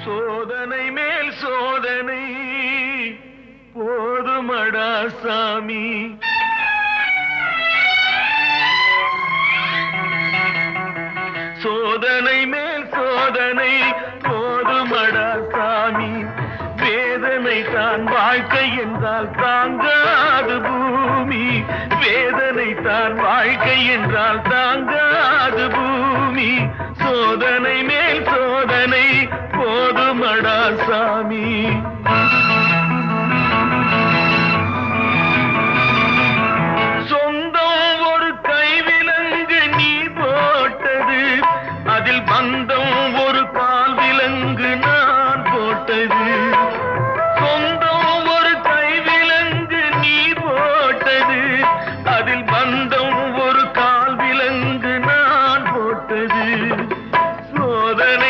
சோதனை மேல் சோதனை போதுமடா சாமி. சோதனை மேல் சோதனை போதுமடா சாமி. வேதனை தான் வாழ்க்கை என்றால் தாங்காது பூமி. வேதனை தான் வாழ்க்கை என்றால் தாங்காது பூமி. சோதனை மேல் சோதனை போதுமடா சாமி.